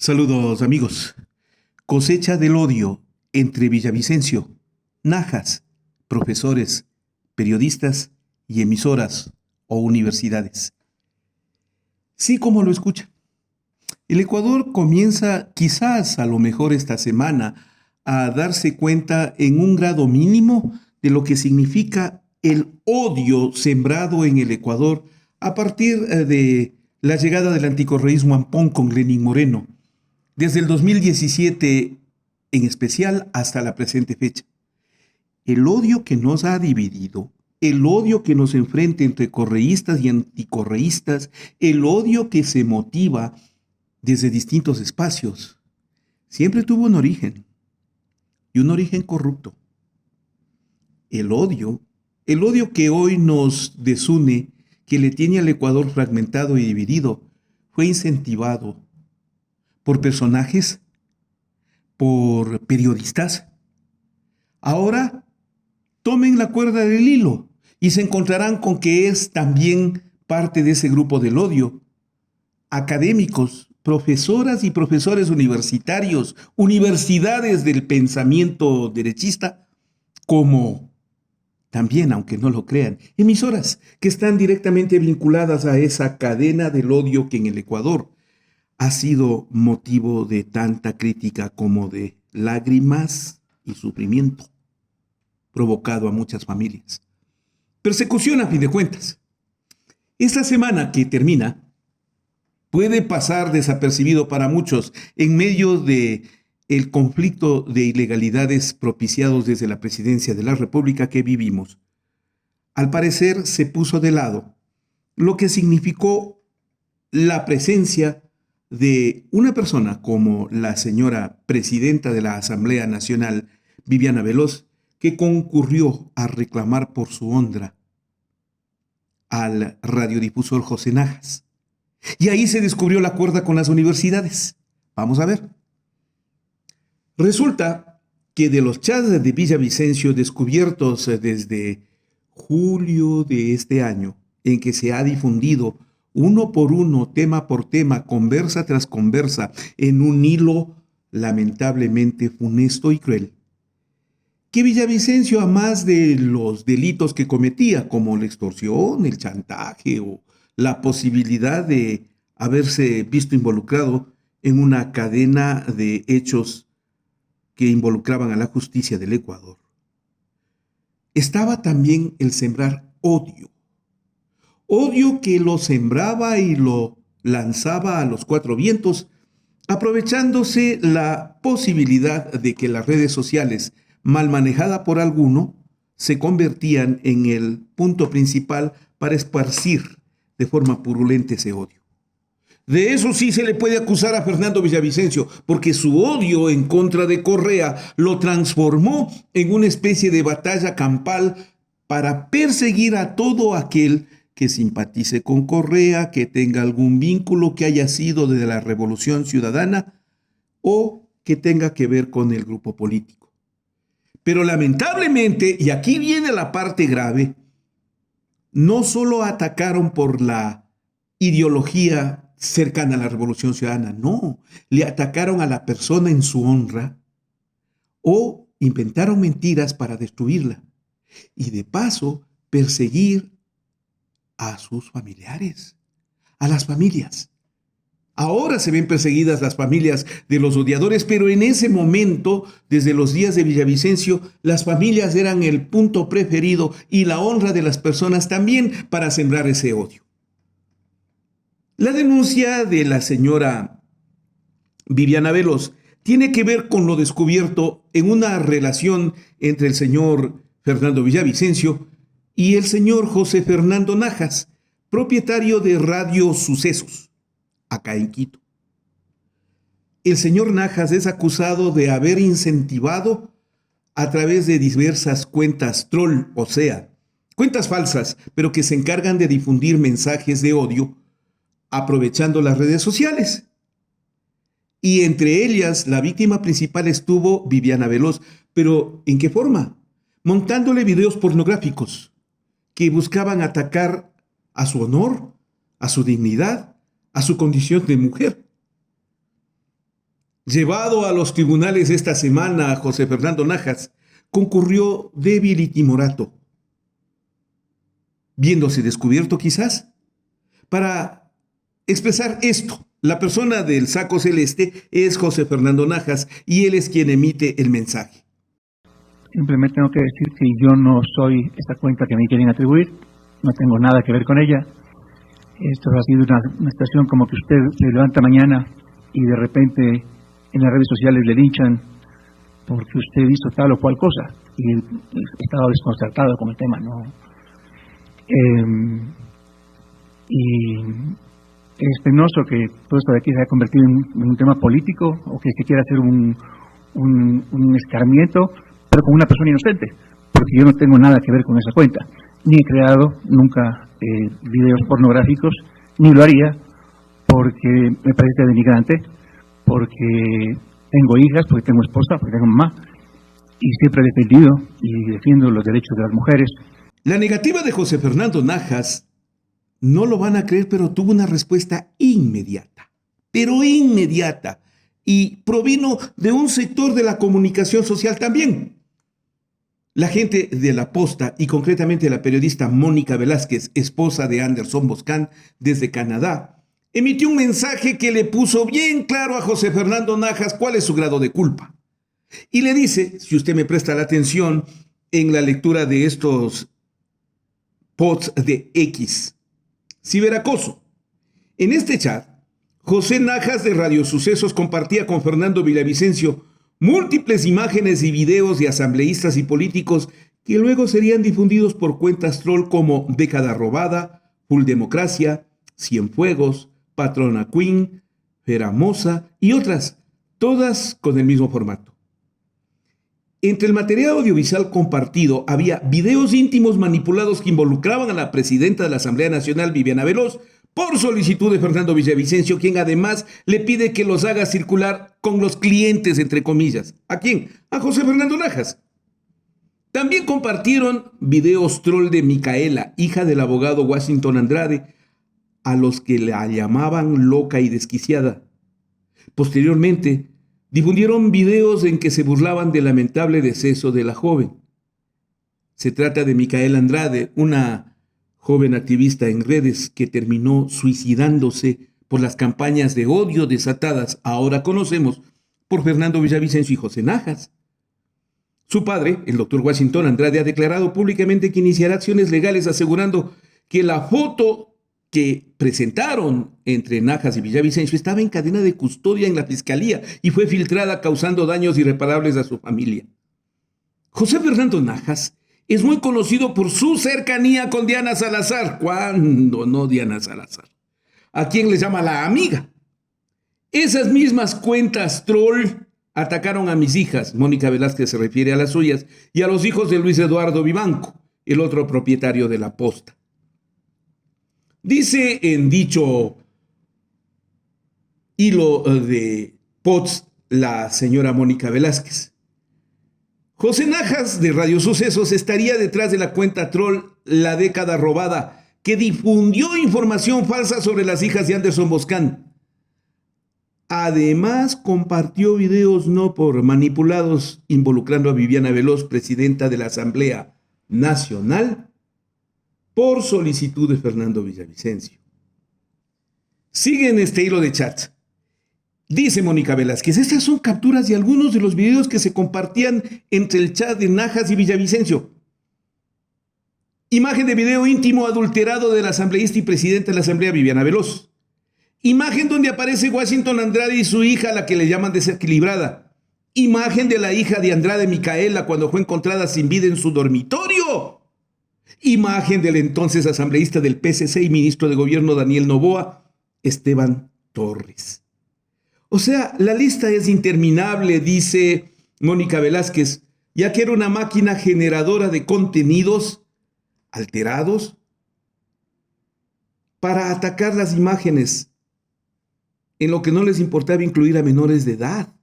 Saludos amigos. Cosecha del odio entre Villavicencio, Najas, profesores, periodistas y emisoras o universidades. Sí, como lo escucha. El Ecuador comienza quizás a lo mejor esta semana a darse cuenta en un grado mínimo de lo que significa el odio sembrado en el Ecuador a partir de la llegada del anticorreísmo ampón con Lenín Moreno, desde el 2017 en especial hasta la presente fecha. El odio que nos ha dividido, el odio que nos enfrenta entre correístas y anticorreístas, el odio que se motiva desde distintos espacios, siempre tuvo un origen, y un origen corrupto. El odio que hoy nos desune, que le tiene al Ecuador fragmentado y dividido, fue incentivado por personajes, por periodistas. Ahora tomen la cuerda del hilo y se encontrarán con que es también parte de ese grupo del odio. Académicos, profesoras y profesores universitarios, universidades del pensamiento derechista, como también, aunque no lo crean, emisoras que están directamente vinculadas a esa cadena del odio que en el Ecuador ha sido motivo de tanta crítica como de lágrimas y sufrimiento provocado a muchas familias. Persecución a fin de cuentas. Esta semana que termina puede pasar desapercibido para muchos en medio de el conflicto de ilegalidades propiciados desde la presidencia de la República que vivimos. Al parecer se puso de lado lo que significó la presencia de una persona como la señora presidenta de la Asamblea Nacional, Viviana Veloz, que concurrió a reclamar por su honra al radiodifusor José Najas. Y ahí se descubrió la cuerda con las universidades. Vamos a ver. Resulta que de los chats de Villavicencio descubiertos desde julio de este año, en que se ha difundido uno por uno, tema por tema, conversa tras conversa, en un hilo lamentablemente funesto y cruel, que Villavicencio, a más de los delitos que cometía, como la extorsión, el chantaje o la posibilidad de haberse visto involucrado en una cadena de hechos que involucraban a la justicia del Ecuador, estaba también el sembrar odio. Odio que lo sembraba y lo lanzaba a los cuatro vientos, aprovechándose la posibilidad de que las redes sociales, mal manejadas por alguno, se convertían en el punto principal para esparcir de forma purulenta ese odio. De eso sí se le puede acusar a Fernando Villavicencio, porque su odio en contra de Correa lo transformó en una especie de batalla campal para perseguir a todo aquel que simpatice con Correa, que tenga algún vínculo que haya sido de la Revolución Ciudadana o que tenga que ver con el grupo político. Pero lamentablemente, y aquí viene la parte grave, no solo atacaron por la ideología cercana a la Revolución Ciudadana, no, le atacaron a la persona en su honra o inventaron mentiras para destruirla y de paso perseguir a sus familiares, a las familias. Ahora se ven perseguidas las familias de los odiadores, pero en ese momento, desde los días de Villavicencio, las familias eran el punto preferido y la honra de las personas también para sembrar ese odio. La denuncia de la señora Viviana Veloz tiene que ver con lo descubierto en una relación entre el señor Fernando Villavicencio y el señor José Fernando Najas, propietario de Radio Sucesos, acá en Quito. El señor Najas es acusado de haber incentivado a través de diversas cuentas troll, o sea, cuentas falsas, pero que se encargan de difundir mensajes de odio, aprovechando las redes sociales. Y entre ellas, la víctima principal estuvo Viviana Veloz. ¿Pero en qué forma? Montándole videos pornográficos que buscaban atacar a su honor, a su dignidad, a su condición de mujer. Llevado a los tribunales esta semana, José Fernando Najas concurrió débil y timorato, viéndose descubierto quizás. Para expresar esto, la persona del saco celeste es José Fernando Najas y él es quien emite el mensaje. Simplemente tengo que decir que yo no soy esa cuenta que me quieren atribuir, no tengo nada que ver con ella. Esto ha sido una situación como que usted se levanta mañana y de repente en las redes sociales le linchan porque usted hizo tal o cual cosa y he estado desconcertado con el tema, ¿no? Y es penoso que todo esto de aquí se haya convertido en un tema político o que se quiera hacer un escarmiento, pero con una persona inocente, porque yo no tengo nada que ver con esa cuenta, ni he creado nunca videos pornográficos, ni lo haría, porque me parece denigrante, porque tengo hijas, porque tengo esposa, porque tengo mamá, y siempre he defendido y defiendo los derechos de las mujeres. La negativa de José Fernando Najas, no lo van a creer, pero tuvo una respuesta inmediata, pero inmediata, y provino de un sector de la comunicación social también. La gente de La Posta, y concretamente la periodista Mónica Velázquez, esposa de Anderson Boscan, desde Canadá, emitió un mensaje que le puso bien claro a José Fernando Najas cuál es su grado de culpa. Y le dice, si usted me presta la atención en la lectura de estos posts de X, ciberacoso. En este chat, José Najas de Radio Sucesos compartía con Fernando Villavicencio múltiples imágenes y videos de asambleístas y políticos que luego serían difundidos por cuentas troll como Década Robada, Full Democracia, Cienfuegos, Patrona Queen, Feramosa y otras, todas con el mismo formato. Entre el material audiovisual compartido había videos íntimos manipulados que involucraban a la presidenta de la Asamblea Nacional, Viviana Veloz, por solicitud de Fernando Villavicencio, quien además le pide que los haga circular con los clientes, entre comillas. ¿A quién? A José Fernando Najas. También compartieron videos troll de Micaela, hija del abogado Washington Andrade, a los que la llamaban loca y desquiciada. Posteriormente, difundieron videos en que se burlaban del lamentable deceso de la joven. Se trata de Micaela Andrade, una joven activista en redes que terminó suicidándose por las campañas de odio desatadas, ahora conocemos, por Fernando Villavicencio y José Najas. Su padre, el doctor Washington Andrade, ha declarado públicamente que iniciará acciones legales asegurando que la foto que presentaron entre Najas y Villavicencio estaba en cadena de custodia en la fiscalía y fue filtrada causando daños irreparables a su familia. José Fernando Najas es muy conocido por su cercanía con Diana Salazar. ¿Cuándo no Diana Salazar? A quien le llama la amiga. Esas mismas cuentas troll atacaron a mis hijas, Mónica Velázquez se refiere a las suyas, y a los hijos de Luis Eduardo Vivanco, el otro propietario de La Posta. Dice en dicho hilo de posts la señora Mónica Velázquez: José Najas de Radio Sucesos estaría detrás de la cuenta troll La Década Robada, que difundió información falsa sobre las hijas de Anderson Boscan. Además, compartió videos no por manipulados involucrando a Viviana Veloz, presidenta de la Asamblea Nacional, por solicitud de Fernando Villavicencio. Sigue en este hilo de chat. Dice Mónica Velázquez, estas son capturas de algunos de los videos que se compartían entre el chat de Najas y Villavicencio. Imagen de video íntimo adulterado del asambleísta y presidente de la Asamblea, Viviana Veloz. Imagen donde aparece Washington Andrade y su hija, la que le llaman desequilibrada. Imagen de la hija de Andrade, Micaela, cuando fue encontrada sin vida en su dormitorio. Imagen del entonces asambleísta del PSC y ministro de Gobierno Daniel Noboa, Esteban Torres. O sea, la lista es interminable, dice Mónica Velázquez, ya que era una máquina generadora de contenidos alterados para atacar las imágenes, en lo que no les importaba incluir a menores de edad.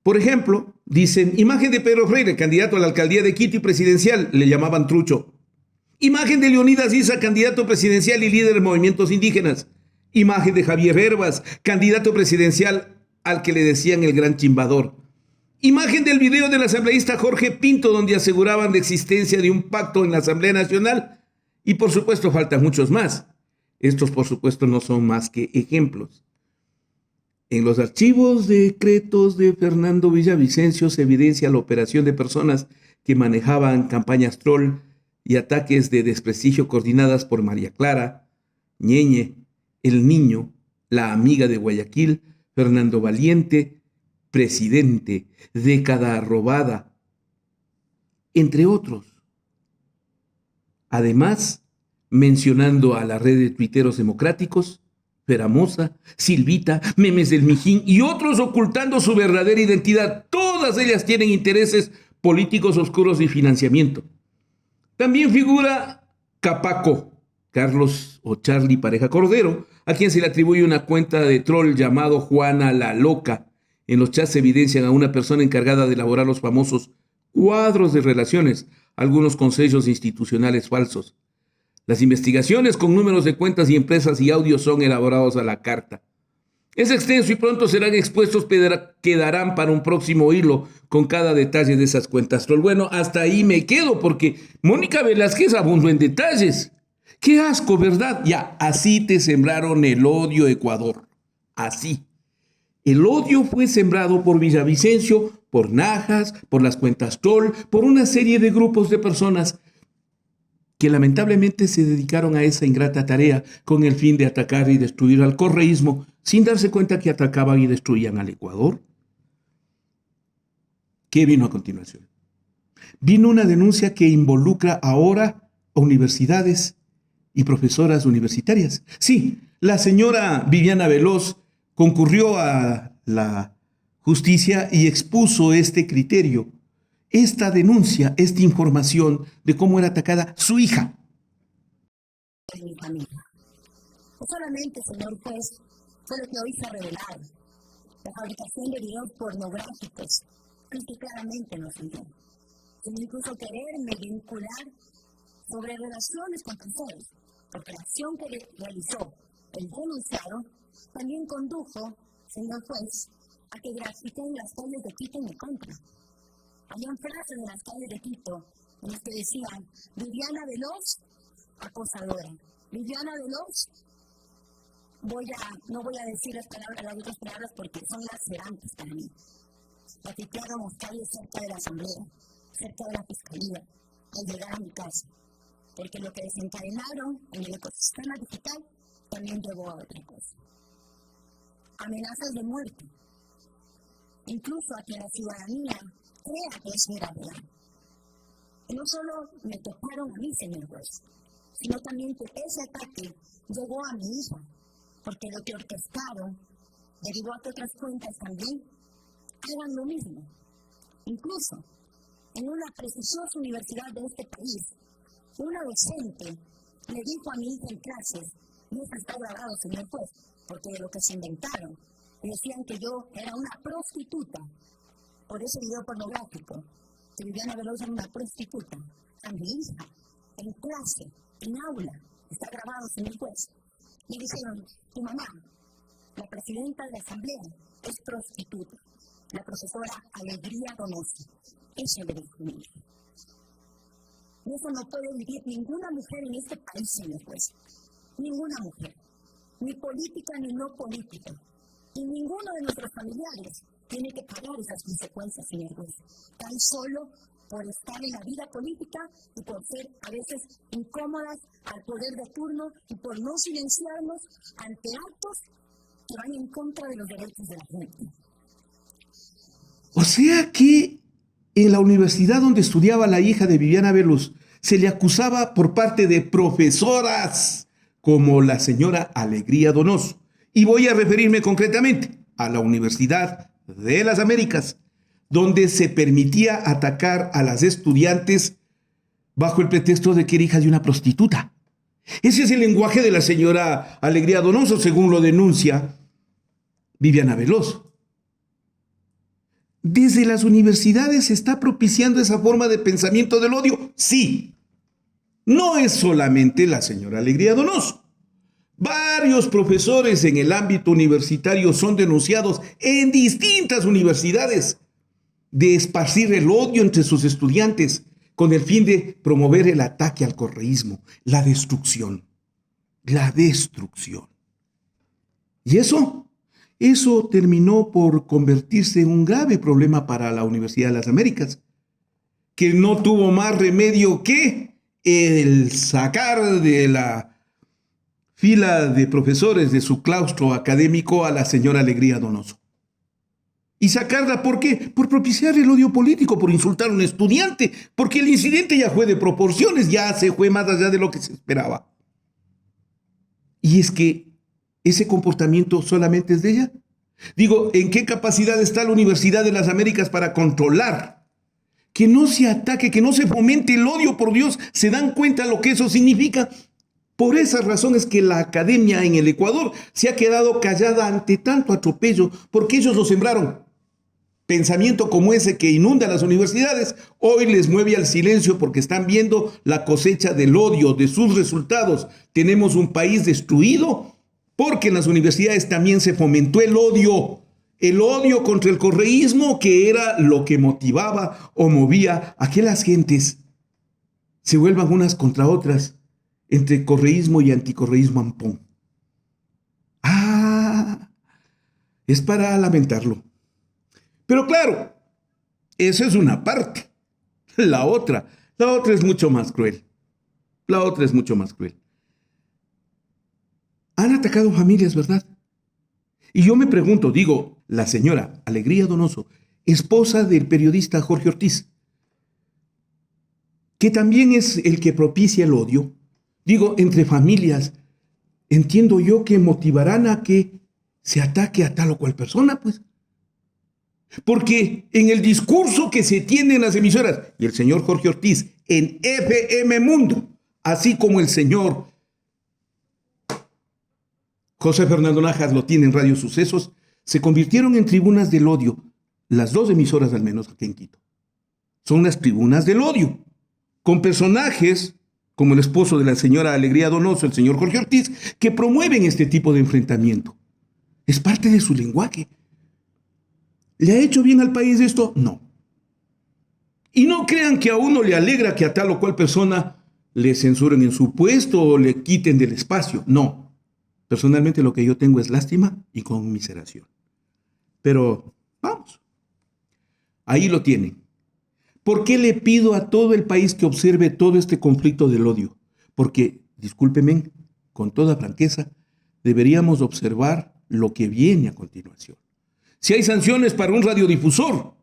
Por ejemplo, dicen, imagen de Pedro Freire, candidato a la alcaldía de Quito y presidencial, le llamaban trucho. Imagen de Leonidas Issa, candidato presidencial y líder de movimientos indígenas. Imagen de Javier Herbas, candidato presidencial al que le decían el gran chimbador. Imagen del video del asambleísta Jorge Pinto, donde aseguraban la existencia de un pacto en la Asamblea Nacional. Y por supuesto faltan muchos más. Estos por supuesto no son más que ejemplos. En los archivos decretos de Fernando Villavicencio se evidencia la operación de personas que manejaban campañas troll y ataques de desprestigio coordinadas por María Clara, Ñeñe, El Niño, la amiga de Guayaquil, Fernando Valiente, presidente, década robada, entre otros. Además, mencionando a la red de tuiteros democráticos, Feramosa, Silvita, Memes del Mijín y otros ocultando su verdadera identidad. Todas ellas tienen intereses políticos oscuros y financiamiento. También figura Capaco, Carlos o Charlie Pareja Cordero, a quien se le atribuye una cuenta de troll llamado Juana la Loca. En los chats se evidencian a una persona encargada de elaborar los famosos cuadros de relaciones, algunos con sellos institucionales falsos. Las investigaciones con números de cuentas y empresas y audios son elaborados a la carta. Es extenso y pronto serán expuestos, quedarán para un próximo hilo con cada detalle de esas cuentas troll. Bueno, hasta ahí me quedo porque Mónica Velázquez abundó en detalles. ¡Qué asco, verdad! Ya, así te sembraron el odio, Ecuador. Así. El odio fue sembrado por Villavicencio, por Najas, por las cuentas troll, por una serie de grupos de personas que lamentablemente se dedicaron a esa ingrata tarea con el fin de atacar y destruir al correísmo sin darse cuenta que atacaban y destruían al Ecuador. ¿Qué vino a continuación? Vino una denuncia que involucra ahora a universidades y profesoras universitarias. Sí, la señora Viviana Veloz concurrió a la justicia y expuso este criterio, esta denuncia, esta información de cómo era atacada su hija. De mi familia. No solamente, señor juez, fue lo que hoy se ha revelado, la fabricación de videos pornográficos, que claramente no soy yo, sino incluso quererme vincular sobre relaciones con terceros, porque la acción que realizó el denunciado también condujo, señor juez, a que grafiten las calles de Quito en mi contra. Habían frases en las calles de Quito en las que decían: Viviana Veloz, acosadora. Viviana Veloz, no voy a decir las otras palabras porque son lacerantes para mí. Grafiteábamos calles cerca de la asamblea, cerca de la fiscalía, al llegar a mi casa, porque lo que desencadenaron en el ecosistema digital también llevó a otra cosa. Amenazas de muerte, incluso a que la ciudadanía crea que eso era real. Y no solo me tocaron a mí, señor juez, sino también que ese ataque llegó a mi hija, porque lo que orquestaron derivó a que otras cuentas también hagan lo mismo. Incluso en una prestigiosa universidad de este país, una docente le dijo a mi hija en clases, y eso está grabado, señor juez, porque de lo que se inventaron, decían que yo era una prostituta por ese video pornográfico, que Viviana Veloz era una prostituta. A mi hija, en clase, en aula, está grabado, señor juez. Y dijeron: tu mamá, la presidenta de la asamblea, es prostituta. La profesora Alegría Donoso. Eso le dijo mi hija. Y eso no puede vivir ninguna mujer en este país, señor juez. Ninguna mujer. Ni política ni no política. Y ninguno de nuestros familiares tiene que pagar esas consecuencias, señor juez. Tan solo por estar en la vida política y por ser a veces incómodas al poder de turno y por no silenciarnos ante actos que van en contra de los derechos de la gente. O sea que en la universidad donde estudiaba la hija de Viviana Veloz se le acusaba por parte de profesoras como la señora Alegría Donoso. Y voy a referirme concretamente a la Universidad de las Américas, donde se permitía atacar a las estudiantes bajo el pretexto de que era hija de una prostituta. Ese es el lenguaje de la señora Alegría Donoso, según lo denuncia Viviana Veloz. ¿Desde las universidades se está propiciando esa forma de pensamiento del odio? Sí. No es solamente la señora Alegría Donoso. Varios profesores en el ámbito universitario son denunciados en distintas universidades de esparcir el odio entre sus estudiantes con el fin de promover el ataque al correísmo, la destrucción. La destrucción. Y eso terminó por convertirse en un grave problema para la Universidad de las Américas, que no tuvo más remedio que el sacar de la fila de profesores de su claustro académico a la señora Alegría Donoso. ¿Y sacarla por qué? Por propiciar el odio político, por insultar a un estudiante, porque el incidente ya fue de proporciones, ya se fue más allá de lo que se esperaba. Y es que ese comportamiento solamente es de ella. Digo, ¿en qué capacidad está la Universidad de las Américas para controlar que no se ataque, que no se fomente el odio? Por Dios, ¿se dan cuenta lo que eso significa? Por esa razón es que la academia en el Ecuador se ha quedado callada ante tanto atropello, porque ellos lo sembraron. Pensamiento como ese que inunda las universidades, hoy les mueve al silencio porque están viendo la cosecha del odio, de sus resultados. Tenemos un país destruido porque en las universidades también se fomentó el odio contra el correísmo, que era lo que motivaba o movía a que las gentes se vuelvan unas contra otras, entre correísmo y anticorreísmo ampón. Es para lamentarlo. Pero claro, esa es una parte. La otra es mucho más cruel. Han atacado familias, ¿verdad? Y yo me pregunto, digo, la señora Alegría Donoso, esposa del periodista Jorge Ortiz, que también es el que propicia el odio, digo, entre familias, entiendo yo que motivarán a que se ataque a tal o cual persona, pues. Porque en el discurso que se tiene en las emisoras, y el señor Jorge Ortiz en FM Mundo, así como el señor José Fernando Najas lo tiene en Radio Sucesos, se convirtieron en tribunas del odio, las dos emisoras al menos aquí en Quito. Son las tribunas del odio, con personajes como el esposo de la señora Alegría Donoso, el señor Jorge Ortiz, que promueven este tipo de enfrentamiento. Es parte de su lenguaje. ¿Le ha hecho bien al país esto? No. Y no crean que a uno le alegra que a tal o cual persona le censuren en su puesto o le quiten del espacio. No. Personalmente lo que yo tengo es lástima y conmiseración. Pero vamos. Ahí lo tienen. ¿Por qué le pido a todo el país que observe todo este conflicto del odio? Porque, discúlpenme, con toda franqueza, deberíamos observar lo que viene a continuación. Si hay sanciones para un radiodifusor,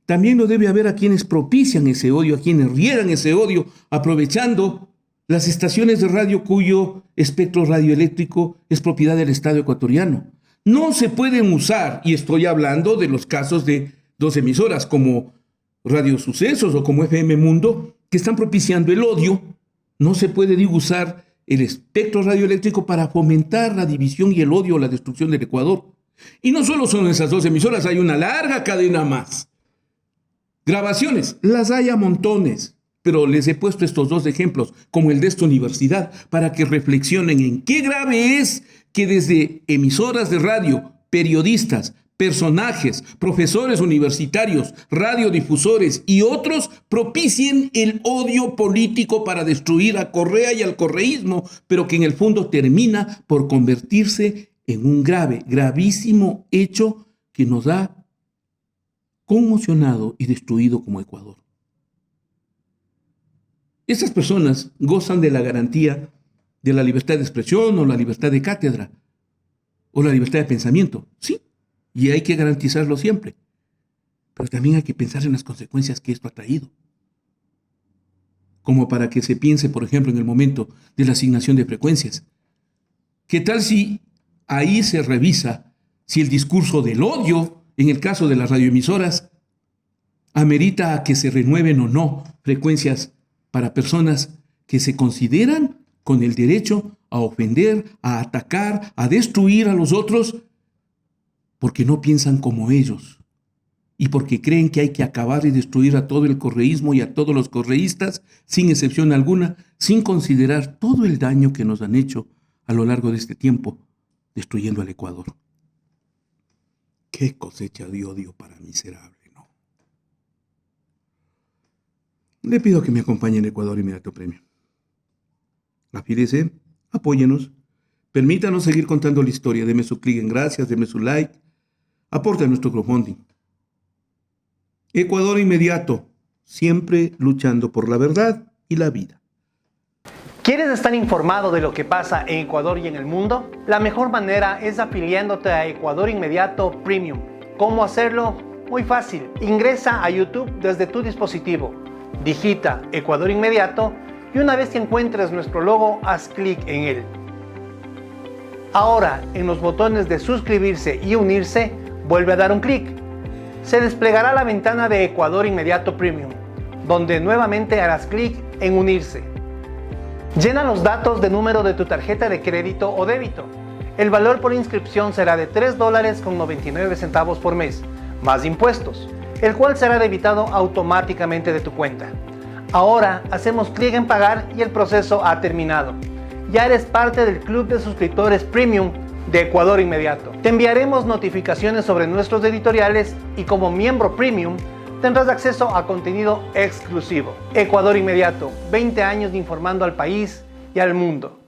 también lo debe haber a quienes propician ese odio, a quienes riegan ese odio, aprovechando las estaciones de radio cuyo espectro radioeléctrico es propiedad del Estado ecuatoriano. No se pueden usar, y estoy hablando de los casos de dos emisoras como Radio Sucesos o como FM Mundo, que están propiciando el odio. No se puede usar el espectro radioeléctrico para fomentar la división y el odio o la destrucción del Ecuador. Y no solo son esas dos emisoras, hay una larga cadena más. Grabaciones, las hay a montones, pero les he puesto estos dos ejemplos, como el de esta universidad, para que reflexionen en qué grave es que desde emisoras de radio, periodistas, personajes, profesores universitarios, radiodifusores y otros propicien el odio político para destruir a Correa y al correísmo, pero que en el fondo termina por convertirse en un gravísimo hecho que nos ha conmocionado y destruido como Ecuador. Estas personas gozan de la garantía de la libertad de expresión o la libertad de cátedra o la libertad de pensamiento, sí, y hay que garantizarlo siempre, pero también hay que pensar en las consecuencias que esto ha traído, como para que se piense, por ejemplo, en el momento de la asignación de frecuencias. ¿Qué tal si ahí se revisa si el discurso del odio, en el caso de las radioemisoras, amerita a que se renueven o no frecuencias para personas que se consideran con el derecho a ofender, a atacar, a destruir a los otros, porque no piensan como ellos y porque creen que hay que acabar y destruir a todo el correísmo y a todos los correístas, sin excepción alguna, sin considerar todo el daño que nos han hecho a lo largo de este tiempo, destruyendo al Ecuador. Qué cosecha de odio para miserable, ¿no? Le pido que me acompañe en Ecuador Inmediato Premium. Afíliese, apóyenos, permítanos seguir contando la historia. Deme su clic en gracias, deme su like, aporte a nuestro crowdfunding. Ecuador Inmediato, siempre luchando por la verdad y la vida. ¿Quieres estar informado de lo que pasa en Ecuador y en el mundo? La mejor manera es afiliándote a Ecuador Inmediato Premium. ¿Cómo hacerlo? Muy fácil. Ingresa a YouTube desde tu dispositivo, digita Ecuador Inmediato y una vez que encuentres nuestro logo, haz clic en él. Ahora, en los botones de suscribirse y unirse, vuelve a dar un clic. Se desplegará la ventana de Ecuador Inmediato Premium, donde nuevamente harás clic en unirse. Llena los datos de número de tu tarjeta de crédito o débito. El valor por inscripción será de $3.99 por mes, más impuestos, el cual será debitado automáticamente de tu cuenta. Ahora hacemos clic en pagar y el proceso ha terminado. Ya eres parte del club de suscriptores Premium de Ecuador Inmediato. Te enviaremos notificaciones sobre nuestros editoriales y como miembro Premium tendrás acceso a contenido exclusivo. Ecuador Inmediato, 20 años informando al país y al mundo.